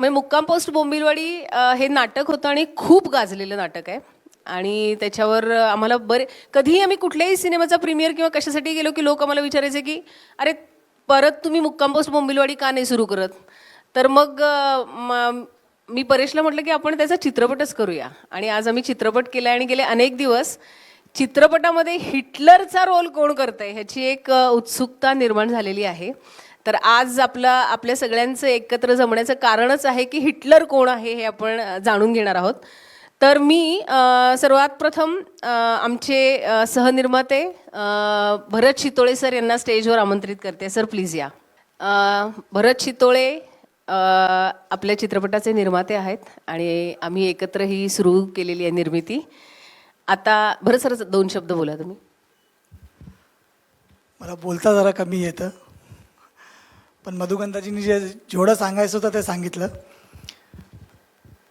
म्हणजे मुक्काम पोस्ट बोंबिलवाडी हे नाटक होतं आणि खूप गाजलेलं नाटक आहे. आणि त्याच्यावर आम्हाला कधीही आम्ही कुठल्याही सिनेमाचा प्रीमियर किंवा कशासाठी गेलो की लोक आम्हाला विचारायचे की अरे परत तुम्ही मुक्काम पोस्ट बोंबिलवाडी का नाही सुरू करत. तर मग मी परेशला म्हटलं की आपण त्याचा चित्रपटच करूया. आणि आज आम्ही चित्रपट केला आणि गेले अनेक दिवस चित्रपटामध्ये हिटलरचा रोल कोण करतंय ह्याची एक उत्सुकता निर्माण झालेली आहे. तर आज आपल्या सगळ्यांचं एकत्र जमण्याचं कारणच आहे की हिटलर कोण आहे हे आपण जाणून घेणार आहोत. तर मी सर्वात प्रथम आमचे सहनिर्माते भरत शितोळे सर यांना स्टेजवर आमंत्रित करते. सर प्लीज या. भरत शितोळे आपल्या चित्रपटाचे निर्माते आहेत आणि आम्ही एकत्र ही सुरू केलेली आहे निर्मिती. आता भरत सर 2 शब्द बोला तुम्ही. मला बोलता जरा कमी येतं, पण मधुगंधाजींनी जेवढं सांगायचं होतं ते सांगितलं.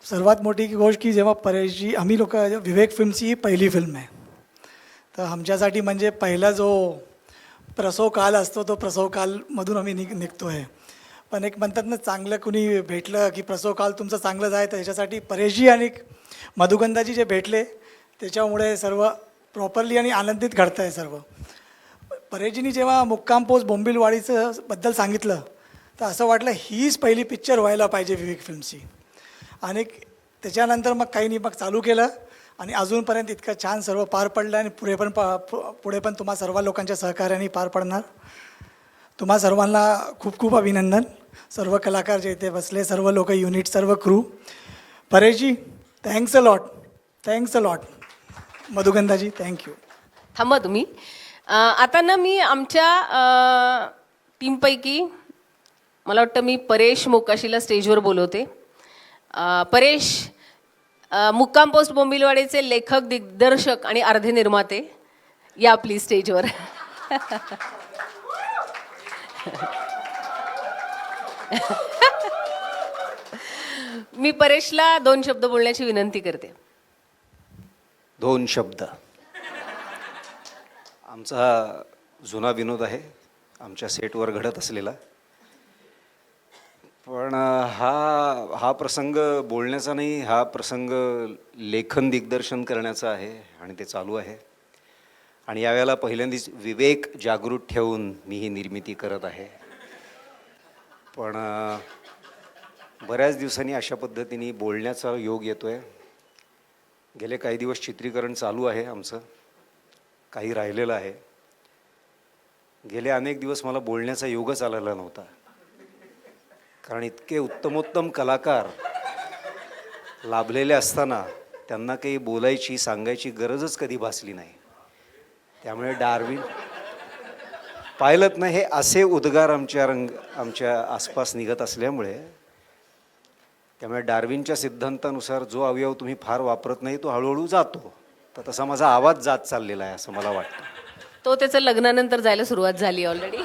सर्वात मोठी गोष्ट की जेव्हा परेशजी आम्ही लोक विवेक फिल्मची ही पहिली फिल्म आहे. तर आमच्यासाठी म्हणजे पहिला जो प्रसव काल असतो तो प्रसव कालमधून आम्ही निघतो आहे. पण एक म्हणतात ना, चांगलं कुणी भेटलं की प्रसव काल तुमचं चांगलं जाय, तर ह्याच्यासाठी परेशजी आणि मधुगंधाजी जे भेटले त्याच्यामुळे सर्व प्रॉपरली आणि आनंदित घडतं आहे सर्व. परेशजींनी जेव्हा मुक्काम पोस्ट बोंबिलवाडीचं बद्दल सांगितलं तर असं वाटलं हीच पहिली पिक्चर व्हायला पाहिजे विवेक फिल्मची. आणि त्याच्यानंतर मग काही नाही, मग चालू केलं आणि अजूनपर्यंत इतकं छान सर्व पार पडलं आणि पुढे पण तुम्हा सर्व लोकांच्या सहकार्याने पार पडणार. तुम्हा सर्वांना खूप खूप अभिनंदन. सर्व कलाकार जे इथे बसले, सर्व लोक, युनिट, सर्व crew. Pareshji thanks a lot. Madhugandhaji thank you. थांबा तुम्ही. आता ना मी आमच्या टीमपैकी मला वाटतं मी परेश मोकाशीला स्टेजवर बोलवते. परेश मुक्काम पोस्ट बोंबिलवाडीचे लेखक, दिग्दर्शक आणि अर्धे निर्माते, या प्लीज स्टेजवर. मी परेशला 2 शब्द बोलण्याची विनंती करते. 2 शब्द. आमचा जुना विनोद आहे, आमच्या सेटवर घडत असलेला. पण हा प्रसंग बोलण्याचा नाही, हा प्रसंग लेखन दिग्दर्शन करण्याचा आहे आणि ते चालू आहे. आणि यावेळेला पहिल्यांदाच विवेक जागृत ठेवून मी ही निर्मिती करत आहे. पण बऱ्याच दिवसांनी अशा पद्धतीने बोलण्याचा योग येतो आहे. गेले काही दिवस चित्रीकरण चालू आहे आमचं, काही राहिलेलं आहे. गेले अनेक दिवस मला बोलण्याचा योगच आलेला नव्हता, कारण इतके उत्तमोत्तम कलाकार लाभलेले असताना त्यांना काही बोलायची, सांगायची गरजच कधी भासली नाही. त्यामुळे डार्विन पाहिलंत ना, हे असे उद्गार आमच्या आसपास निघत असल्यामुळे, त्यामुळे डार्विनच्या सिद्धांतानुसार जो अवयव तुम्ही फार वापरत नाही तो हळूहळू जातो. तर तसा माझा आवाज जात चाललेला आहे असं मला वाटतं. तो त्याचं लग्नानंतर जायला सुरुवात झाली ऑलरेडी.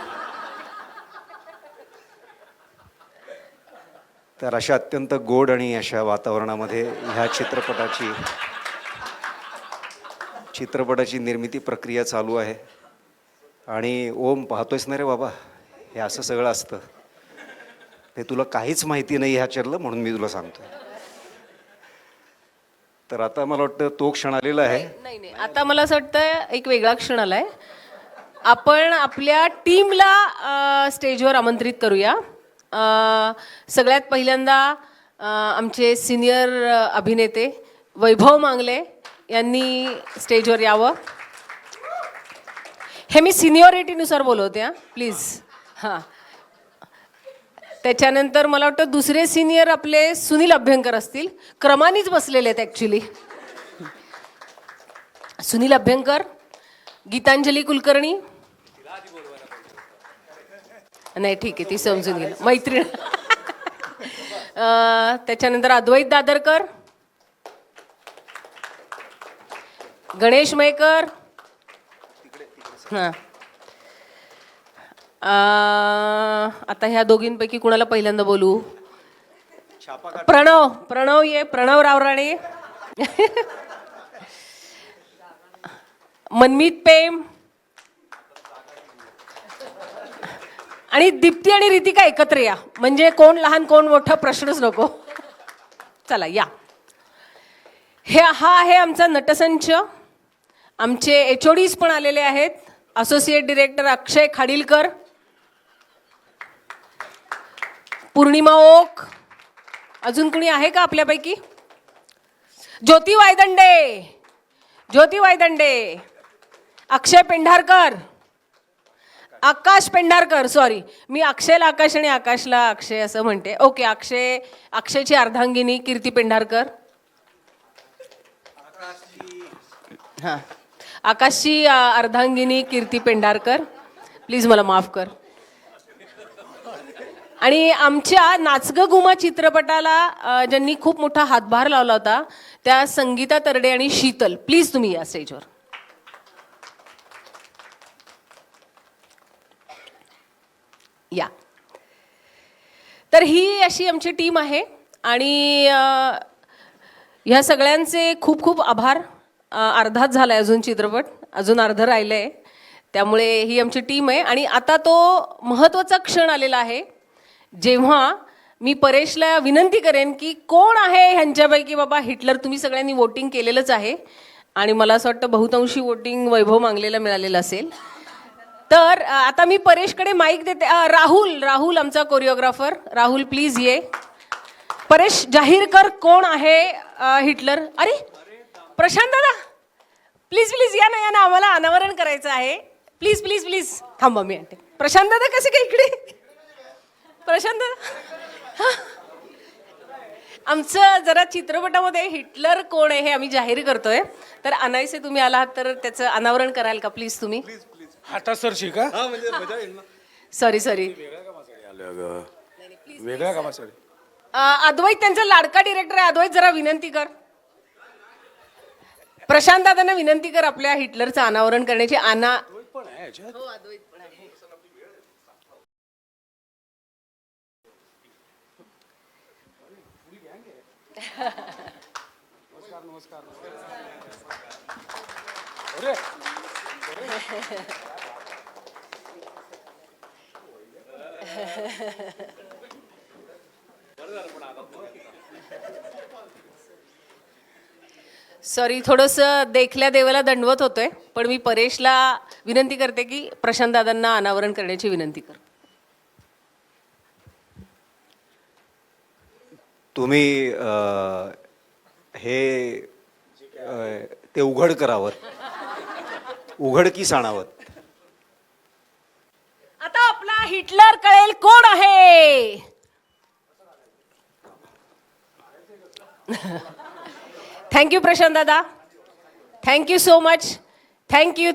तर अशा अत्यंत गोड आणि अशा वातावरणामध्ये ह्या चित्रपटाची निर्मिती प्रक्रिया चालू आहे. आणि ओम, पाहतोयस ना रे बाबा, हे असं सगळं असतं. हे तुला काहीच माहिती नाही ह्याच्यातलं, म्हणून मी तुला सांगतोय. तर आता मला वाटतं तो क्षण आलेला आहे. नाही, आता मला असं वाटतं एक वेगळा क्षण आलाय. आपण आपल्या टीमला स्टेजवर आमंत्रित करूया. सगळ्यात पहिल्यांदा आमचे सिनियर अभिनेते वैभव मांगले यांनी स्टेजवर यावं. हे मी सिनियरिटीनुसार बोलवते हां, प्लीज. हां, त्याच्यानंतर मला वाटतं दुसरे सिनियर आपले सुनील अभ्यंकर असतील. क्रमानेच बसलेले आहेत ॲक्च्युली. सुनील अभ्यंकर, गीतांजली कुलकर्णी. नाही ठीक आहे, ती समजून गेलं, मैत्रीण. त्याच्यानंतर अद्वैत दादरकर, गणेश मयेकर. हां, आता ह्या दोघींपैकी कुणाला पहिल्यांदा बोलू? प्रणव ये, प्रणव रावराणे. मनमीत पेम, आणि दीप्ती आणि रितिका एकत्र या, म्हणजे कोण लहान कोण मोठा प्रश्नच नको. चला या. हा आहे आमचा नटसंच. आमचे HODs पण आलेले आहेत. असोसिएट डिरेक्टर अक्षय खाडीलकर, पूर्णिमा ओक, अजून कुणी आहे का आपल्यापैकी? ज्योती वायदंडे, अक्षय पेंढारकर, आकाश पेंढारकर. सॉरी, मी अक्षयला आकाश आणि आकाशला अक्षय असं म्हणते. ओके, अक्षयची अर्धांगिनी कीर्ती पेंढारकर. हां, आकाशची अर्धांगिनी कीर्ती पेंढारकर. प्लीज मला माफ कर. आणि आमच्या नाच ग घुमा चित्रपटाला ज्यांनी खूप मोठा हातभार लावला होता त्या संगीता तरडे आणि शीतल. प्लीज तुम्ही या स्टेजवर. या. तर ही अशी आमची टीम आहे आणि ह्या सगळ्यांचे खूप खूप आभार. अर्धाच झाला आहे अजून चित्रपट, अजून अर्धं राहिलं आहे. त्यामुळे ही आमची टीम आहे. आणि आता तो महत्त्वाचा क्षण आलेला आहे जेव्हा मी परेशला विनंती करेन की कोण आहे ह्यांच्यापैकी बाबा हिटलर. तुम्ही सगळ्यांनी वोटिंग केलेलंच आहे आणि मला असं वाटतं बहुतांशी वोटिंग वैभव मांगलेला मिळालेलं असेल. तर आता मी परेशकडे माईक देते. राहुल आमचा कोरिओग्राफर. राहुल प्लीज ये. परेश जाहीर कर कोण आहे हिटलर. अरे प्रशांत दादा प्लीज या ना आम्हाला अनावरण करायचं आहे. प्लीज थांबा मी आणते. प्रशांत दादा कसे काय इकडे? प्रशांत दादा, आमचं जरा चित्रपटामध्ये हिटलर कोण आहे हे आम्ही जाहीर करतोय. तर अनायसे तुम्ही आलात तर त्याचं अनावरण कराल का प्लीज तुम्ही? हाता सरशी का? सॉरी वेगळ्या कामासाठी. अद्वैत त्यांचा लाडका डिरेक्टर आहे. अद्वैत जरा विनंती कर. प्रशांत दादांना विनंती कर आपल्या हिटलरचं अनावरण करण्याची. पण आहे याच्यात. हो, अद्वैत पण आहे. नमस्कार. अरे सॉरी, थोडंसं देखल्या देवाला दंडवत होतोय. पण मी परेशला विनंती करते की प्रशांत दादांना अनावरण करण्याची विनंती कर. तुम्ही हे ते उघड करावं, उघडकीस आणावं. आता आपला हिटलर कळेल कोण आहे. थँक्यू प्रशांत दादा. Thank you so much. थँक्यू.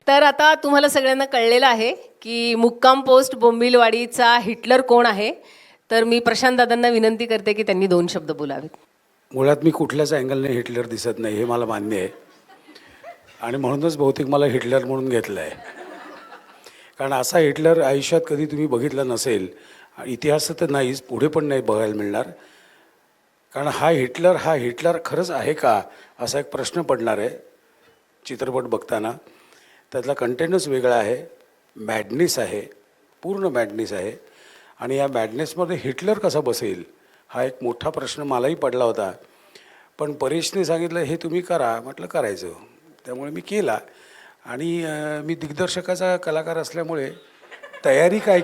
तर आता तुम्हाला सगळ्यांना कळलेलं आहे की मुक्काम पोस्ट बोंबिलवाडीचा हिटलर कोण आहे. तर मी प्रशांत दादांना विनंती करते की त्यांनी 2 शब्द बोलावेत. मुळात मी कुठल्याच अँगलने हिटलर दिसत नाही हे मला मान्य आहे आणि म्हणूनच बहुतेक मला हिटलर म्हणून घेतलं आहे. कारण असा हिटलर आयुष्यात कधी तुम्ही बघितला नसेल. इतिहासात तर नाहीच, पुढे पण नाही बघायला मिळणार. कारण हा हिटलर खरंच आहे का असा एक प्रश्न पडणार आहे चित्रपट बघताना. त्यातला कंटेंटच वेगळा आहे, मॅडनेस आहे, पूर्ण मॅडनेस आहे. आणि या मॅडनेसमध्ये हिटलर कसा बसेल हा एक मोठा प्रश्न मलाही पडला होता. पण परेशने सांगितलं हे तुम्ही करा, म्हटलं करायचं. त्यामुळे मी केला. आणि मी दिग्दर्शकाचा कलाकार असल्यामुळे तयारी काय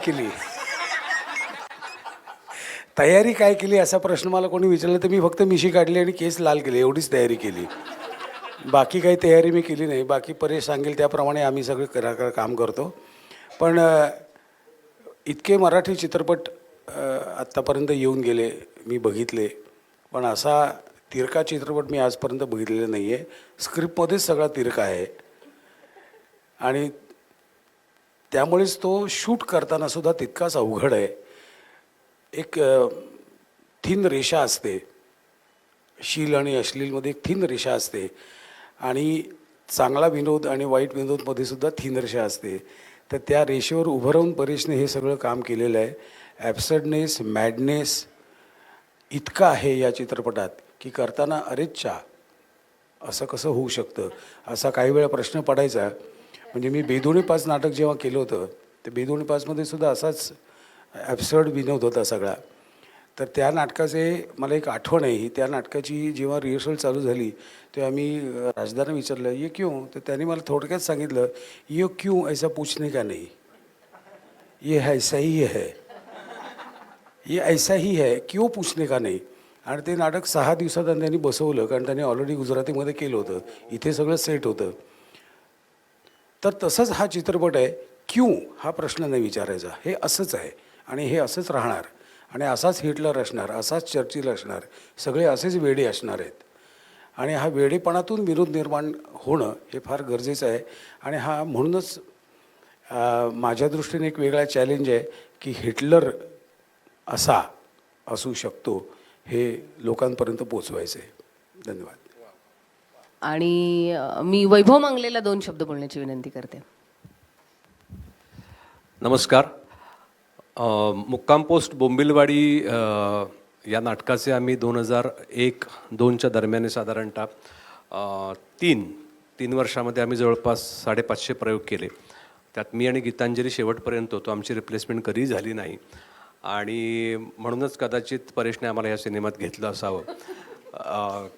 केली असा प्रश्न मला कोणी विचारला तर मी फक्त मिशी काढली आणि केस लाल केले, एवढीच तयारी केली. बाकी काही तयारी मी केली नाही. बाकी परेश सांगेल त्याप्रमाणे आम्ही सगळे कलाकार काम करतो. पण इतके मराठी चित्रपट आत्तापर्यंत येऊन गेले, मी बघितले, पण असा तिरका चित्रपट मी आजपर्यंत बघितलेला नाही आहे. स्क्रिप्टमध्येच सगळा तिरका आहे. आणि त्यामुळेच तो शूट करताना सुद्धा तितकाच अवघड आहे. एक थिन रेषा असते, शील आणि अश्लीलमध्ये एक थिन रेषा असते. आणि चांगला विनोद आणि वाईट विनोदमध्ये सुद्धा थिन रेषा असते. तर त्या रेषेवर उभं राहून परेशने हे सगळं काम केलेलं आहे. ॲब्सर्डनेस, मॅडनेस इतका आहे या चित्रपटात की करताना अरेच्छा असं कसं होऊ शकतं असा काही वेळा प्रश्न पडायचा. म्हणजे मी बेदोणी पाच नाटक जेव्हा केलं होतं ते बेदोणी पाचमध्ये सुद्धा असाच ॲब्सर्ड विनोद होता सगळा. तर त्या नाटकाचे मला एक आठवण आहे. त्या नाटकाची जेव्हा रिहर्सल चालू झाली तेव्हा मी राजदानं विचारलं ये क्यों, तर त्याने मला थोडक्यात सांगितलं ये क्यों ऐसा पूछने का नहीं, ये ऐसा ही है, ये ऐसा ही है, क्यों पूछने का नहीं. आणि ते नाटक 6 दिवसात त्यांनी बसवलं, कारण त्यांनी ऑलरेडी गुजरातीमध्ये केलं होतं, इथे सगळं सेट होतं. तर तसंच हा चित्रपट आहे. क्यों हा प्रश्न नाही विचारायचा, हे असंच आहे आणि हे असंच राहणार आणि असाच हिटलर असणार, असाच चर्चिल असणार, सगळे असेच वेडे असणार आहेत. आणि हा वेडेपणातून विरोध निर्माण होणं हे फार गरजेचं आहे. आणि हा म्हणूनच माझ्या दृष्टीने एक वेगळा चॅलेंज आहे की हिटलर असा असू शकतो हे लोकांपर्यंत पोचवायचं आहे. धन्यवाद. आणि मी वैभव मांगलेला 2 शब्द बोलण्याची विनंती करते. नमस्कार. मुक्काम पोस्ट बोंबिलवाडी या नाटकाचे आम्ही 2001-2च्या दरम्यान साधारणतः 3 वर्षामध्ये आम्ही जवळपास 550 प्रयोग केले. त्यात मी आणि गीतांजली शेवटपर्यंत होतो. आमची रिप्लेसमेंट कधीही झाली नाही आणि म्हणूनच कदाचित परेशने आम्हाला या सिनेमात घेतलं असावं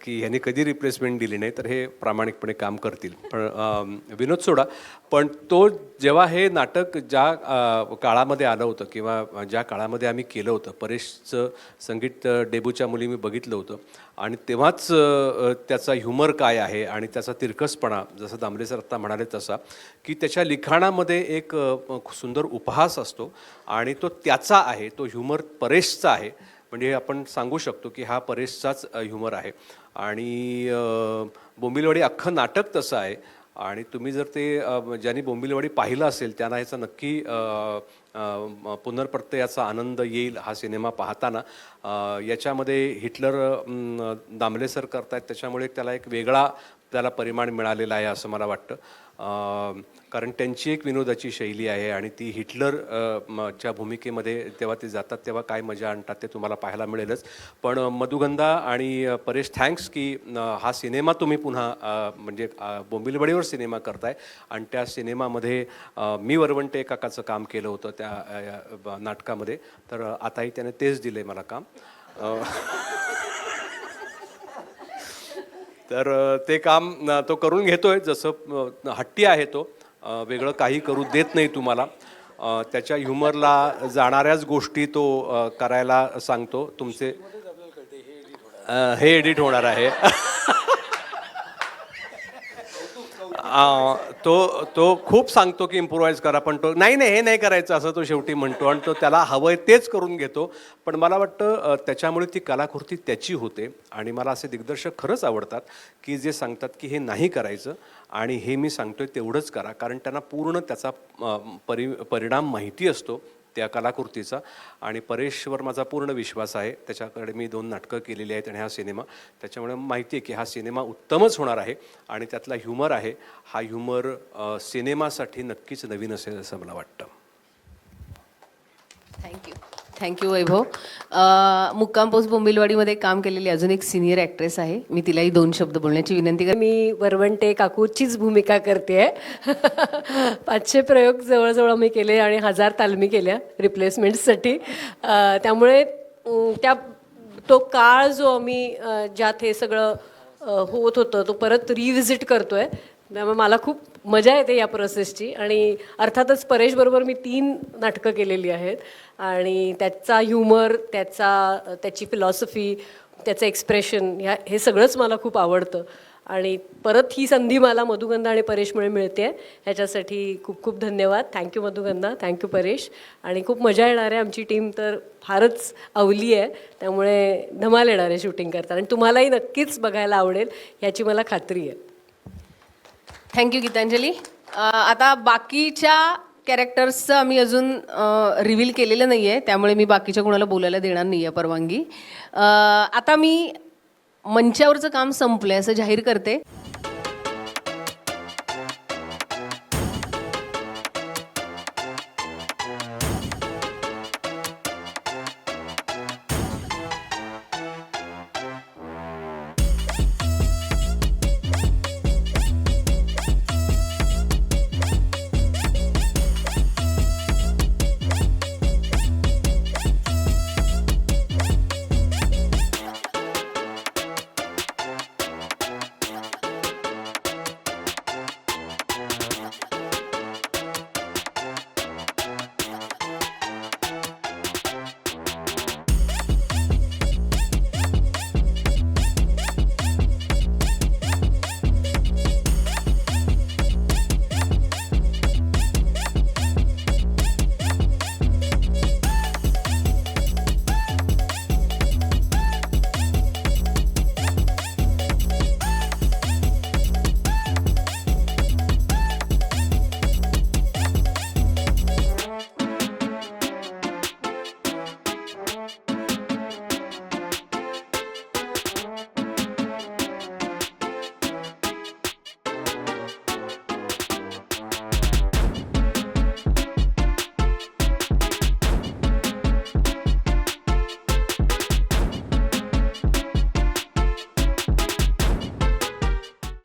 की ह्यांनी कधी रिप्लेसमेंट दिली नाही, तर हे प्रामाणिकपणे काम करतील. पण विनोद सोडा, पण तो जेव्हा हे नाटक ज्या काळामध्ये आलं होतं किंवा ज्या काळामध्ये आम्ही केलं होतं, परेशचं संगीत डेब्यूच्या मुली मी बघितलं होतं आणि तेव्हाच त्याचा ह्युमर काय आहे आणि त्याचा तिरकसपणा, जसं दामले सर आत्ता म्हणाले तसा, की त्याच्या लिखाणामध्ये एक सुंदर उपहास असतो आणि तो त्याचा आहे, तो ह्युमर परेशचा आहे. म्हणजे आपण सांगू शकतो की हा परेशचाच ह्युमर आहे. आणि बोंबिलवाडी अख्खं नाटक तसं आहे. आणि तुम्ही जर ते ज्यांनी बोंबिलवाडी पाहिलं असेल त्यांना ह्याचा नक्की पुनर्प्रत्ययाचा आनंद येईल हा सिनेमा पाहताना. याच्यामध्ये हिटलर दामले सर करतायत, त्याच्यामुळे त्याला एक वेगळा त्याला परिमाण मिळालेला आहे असं मला वाटतं. कारण त्यांची एक विनोदाची शैली आहे आणि ती हिटलर च्या भूमिकेमध्ये तेव्हा ते जातात तेव्हा काय मजा आणतात ते तुम्हाला पाहायला मिळेलच. पण मधुगंधा आणि परेश थँक्स की हा सिनेमा तुम्ही पुन्हा म्हणजे बोंबिलवाडीवर सिनेमा करताय आणि त्या सिनेमामध्ये मी वरवंटे काकाचं काम केलं होतं त्या नाटकामध्ये. तर आताही त्याने तेच दिलं आहे मला काम. तर ते काम तो करून घेतोय. जसं हट्टी आहे तो, वेगळं काही करू देत नाही तुम्हाला. त्याच्या ह्युमरला जाणाऱ्याच गोष्टी तो करायला सांगतो. तुमचे हे एडिट होणार आहे. तो खूप सांगतो की इम्प्रोवाइज करा, पण तो नाही हे नाही करायचं असं तो शेवटी म्हणतो आणि तो त्याला हवंय तेच करून घेतो. पण मला वाटतं त्याच्यामुळे ती कलाकृती त्याची होते. आणि मला असे दिग्दर्शक खरंच आवडतात की जे सांगतात की हे नाही करायचं आणि हे मी सांगतोय तेवढंच करा, कारण त्यांना पूर्ण त्याचा परिणाम माहिती असतो त्या कलाकृतीचा. आणि परेशवर माझा पूर्ण विश्वास आहे. त्याच्याकडे मी 2 नाटकं केलेली आहेत आणि हा सिनेमा, त्याच्यामुळे माहिती आहे की हा सिनेमा उत्तमच होणार आहे. आणि त्यातला ह्युमर आहे, हा ह्युमर सिनेमासाठी नक्कीच नवीन असेल असं मला वाटतं. थँक्यू. थँक्यू वैभव. मुक्काम पोस्ट बोंबिलवाडीमध्ये काम केलेली अजून एक सिनियर ॲक्ट्रेस आहे. मी तिलाही 2 शब्द बोलण्याची विनंती करते. मी वरवंटे काकूचीच भूमिका करते. 500 प्रयोग जवळजवळ मी केले आणि 1000 तालमी केल्या रिप्लेसमेंटसाठी. त्यामुळे तो काळ जो आम्ही ज्यात हे सगळं होत होतं तो परत रिव्हिजिट करतोय. त्यामुळे मला खूप मजा येते या प्रोसेसची. आणि अर्थातच परेशबरोबर मी 3 नाटकं केलेली आहेत आणि त्याचा ह्युमर, त्याची फिलॉसॉफी, त्याचं एक्सप्रेशन हे सगळंच मला खूप आवडतं. आणि परत ही संधी मला मधुगंधा आणि परेशमुळे मिळते. ह्याच्यासाठी खूप खूप धन्यवाद. Thank you Madhugandha, thank you Paresh. आणि खूप मजा येणार आहे. आमची टीम तर फारच अवली आहे, त्यामुळे धमाल येणार आहे शूटिंग करताना. आणि तुम्हालाही नक्कीच बघायला आवडेल याची मला खात्री आहे. थँक्यू गीतांजली. आता बाकीच्या कॅरेक्टर्सचं आम्ही अजून रिव्हील केलेलं नाही आहे, त्यामुळे मी बाकीच्या कोणाला बोलायला देणार नाही आहे परवानगी. आता मी मंचावरचं काम संपलं आहे असं जाहीर करते.